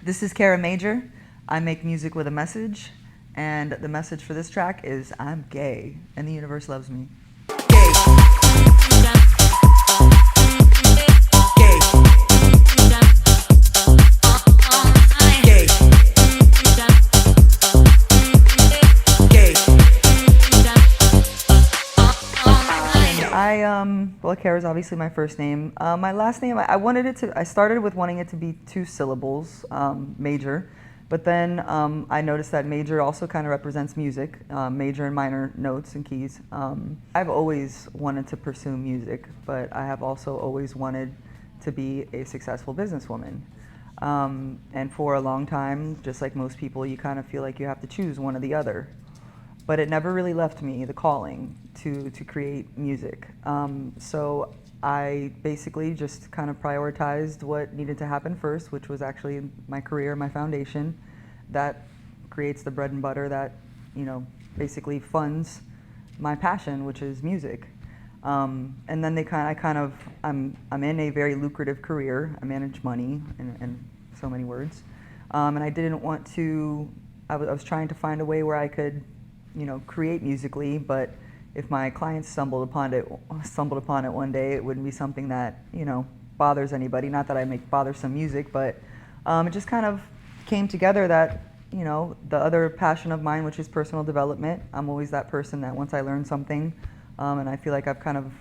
This is Kara Major. I make music with a message, and the message for this track is I'm gay, and the universe loves me. Gay. Gay. Gay. Gay. Well, Kara is obviously my first name. My last name, I started with wanting it to be 2 syllables, major, but then I noticed that major also kind of represents music, major and minor notes and keys. I've always wanted to pursue music, but I have also always wanted to be a successful businesswoman. And for a long time, just like most people, you kind of feel like you have to choose one or the other. But it never really left me, the calling to create music. So I basically just kind of prioritized what needed to happen first, which was actually my career, my foundation. That creates the bread and butter that, basically funds my passion, which is music. And then I'm in a very lucrative career. I manage money in so many words. And I didn't want to, I was trying to find a way where I could create musically, but if my clients stumbled upon it one day, it wouldn't be something that, bothers anybody. Not that I make bothersome music, but it just kind of came together that, the other passion of mine, which is personal development. I'm always that person that once I learn something, and I feel like I've kind of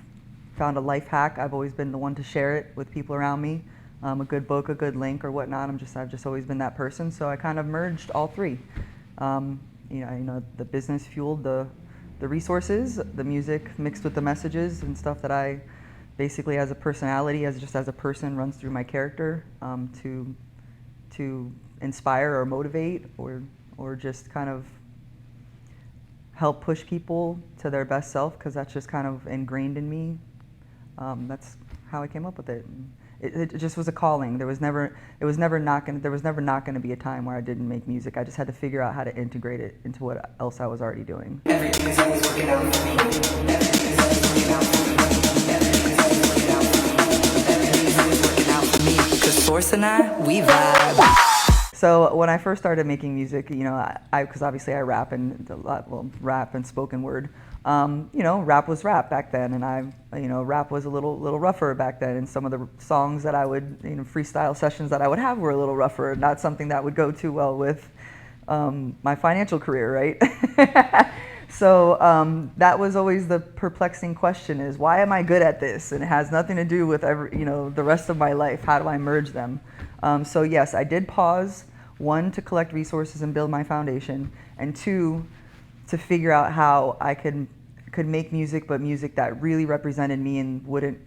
found a life hack, I've always been the one to share it with people around me. A good book, a good link or whatnot, I've just always been that person. So I kind of merged all three. The business fueled the resources, the music mixed with the messages and stuff that I basically as a personality, as a person runs through my character to inspire or motivate or just kind of help push people to their best self, because that's just kind of ingrained in me. That's how I came up with it. It just was a calling. There was never not going to be a time where I didn't make music. I just had to figure out how to integrate it into what else I was already doing. Everything is always working out for me. Everything is always working out for me. Everything is always working out for me. Everything is always working out for me. 'Cause Source and I, we vibe. So when I first started making music, because obviously I rap rap and spoken word. Rap was rap back then, and rap was a little rougher back then, and some of the songs that I would, freestyle sessions that I would have were a little rougher, not something that would go too well with my financial career, right? So that was always the perplexing question: is why am I good at this? And it has nothing to do with the rest of my life. How do I merge them? So yes, I did pause, 1, to collect resources and build my foundation, and 2, to figure out how I could make music, but music that really represented me and wouldn't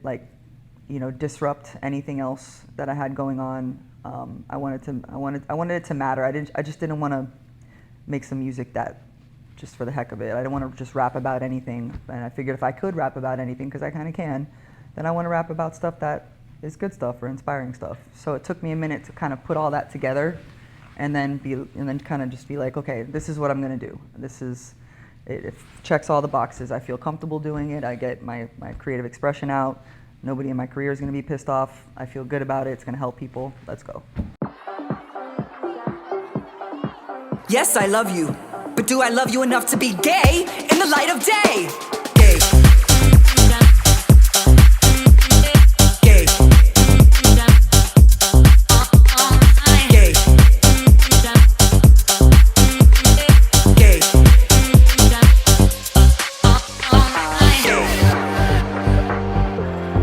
disrupt anything else that I had going on. I wanted it to matter. I just didn't want to make some music that just for the heck of it. I didn't want to just rap about anything. And I figured if I could rap about anything, because I kind of can, then I want to rap about stuff that is good stuff or inspiring stuff. So it took me a minute to kind of put all that together, and then kind of just be like, okay, this is what I'm going to do. It checks all the boxes. I feel comfortable doing it. I get my creative expression out. Nobody in my career is going to be pissed off. I feel good about it. It's going to help people. Let's go. Yes, I love you, but do I love you enough to be gay in the light of day? Gay. Gay. Gay. Gay.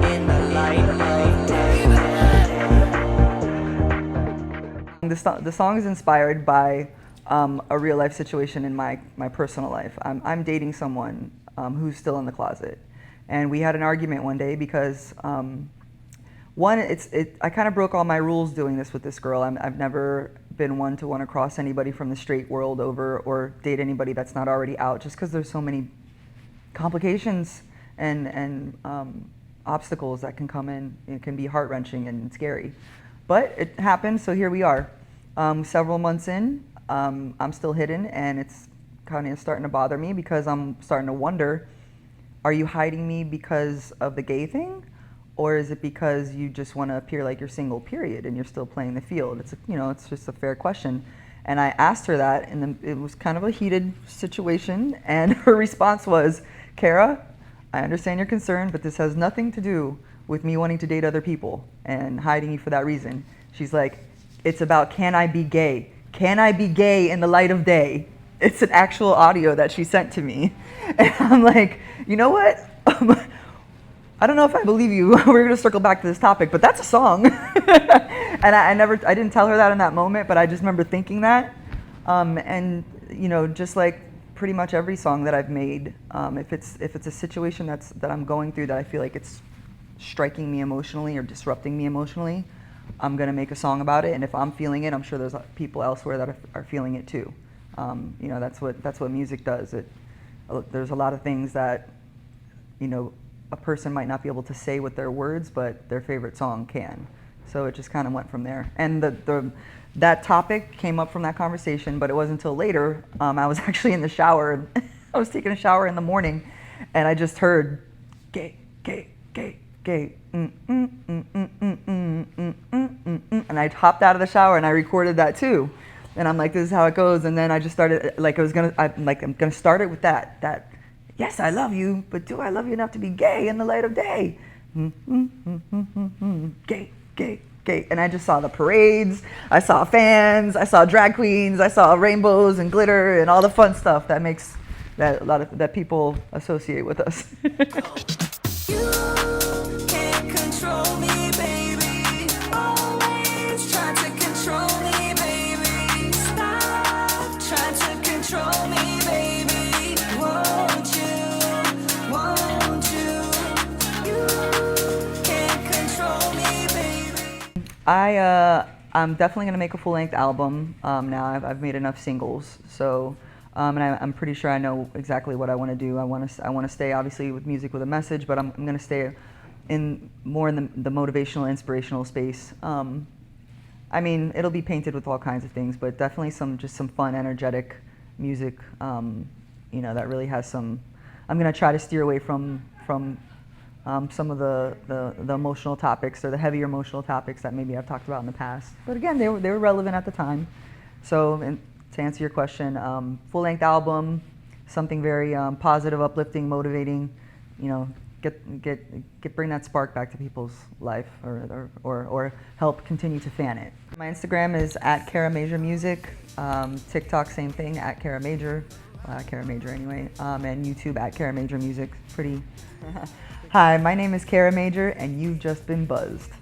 In the light of day. The song is inspired by a real life situation in my personal life. I'm dating someone who's still in the closet, and we had an argument one day because I kind of broke all my rules doing this with this girl. I've never been one to want to cross anybody from the straight world over or date anybody that's not already out, just because there's so many complications and obstacles that can come in. It can be heart-wrenching and scary, but it happened, so here we are. Several months in, I'm still hidden, and it's kind of starting to bother me because I'm starting to wonder, are you hiding me because of the gay thing? or is it because you just want to appear like you're single, period, and you're still playing the field? It's it's just a fair question. And I asked her that, and it was kind of a heated situation, and her response was, Kara, I understand your concern, but this has nothing to do with me wanting to date other people and hiding you for that reason. She's like, it's about, can I be gay? Can I be gay in the light of day? It's an actual audio that she sent to me. And I'm like, you know what? I don't know if I believe you. We're going to circle back to this topic, but that's a song. And I didn't tell her that in that moment, but I just remember thinking that. And just like pretty much every song that I've made, if it's a situation that I'm going through that I feel like it's striking me emotionally or disrupting me emotionally, I'm going to make a song about it. And if I'm feeling it, I'm sure there's people elsewhere that are feeling it too. That's what music does. There's a lot of things that a person might not be able to say with their words, but their favorite song can. So it just kind of went from there. And that topic came up from that conversation, but it wasn't until later. I was actually in the shower. I was taking a shower in the morning, and I just heard gay, gay, gay, gay, and I hopped out of the shower and I recorded that too. And I'm like, this is how it goes. And then I just started, I'm gonna start it with that. Yes, I love you, but do I love you enough to be gay in the light of day? Gay, gay, gay. And I just saw the parades, I saw fans, I saw drag queens, I saw rainbows and glitter and all the fun stuff that makes that people associate with us. You can't control me, baby. Always try to control me, baby. Stop trying to control me, baby. Won't you? You can't control me, baby. I'm definitely gonna make a full-length album now. I've made enough singles, so and I'm pretty sure I know exactly what I want to do. I want to stay obviously with music with a message, but I'm gonna stay more in the motivational, inspirational space. I mean, it'll be painted with all kinds of things, but definitely some fun, energetic music. That really has some. I'm gonna try to steer away from some of the emotional topics or the heavier emotional topics that maybe I've talked about in the past. But again, they were relevant at the time. So to answer your question, full-length album, something very positive, uplifting, motivating. Bring that spark back to people's life, or help continue to fan it. My Instagram is @KaraMajorMusic. TikTok, same thing, @KaraMajor. Kara Major anyway, and YouTube @KaraMajorMusic. Pretty. Hi, my name is Kara Major, and you've just been buzzed.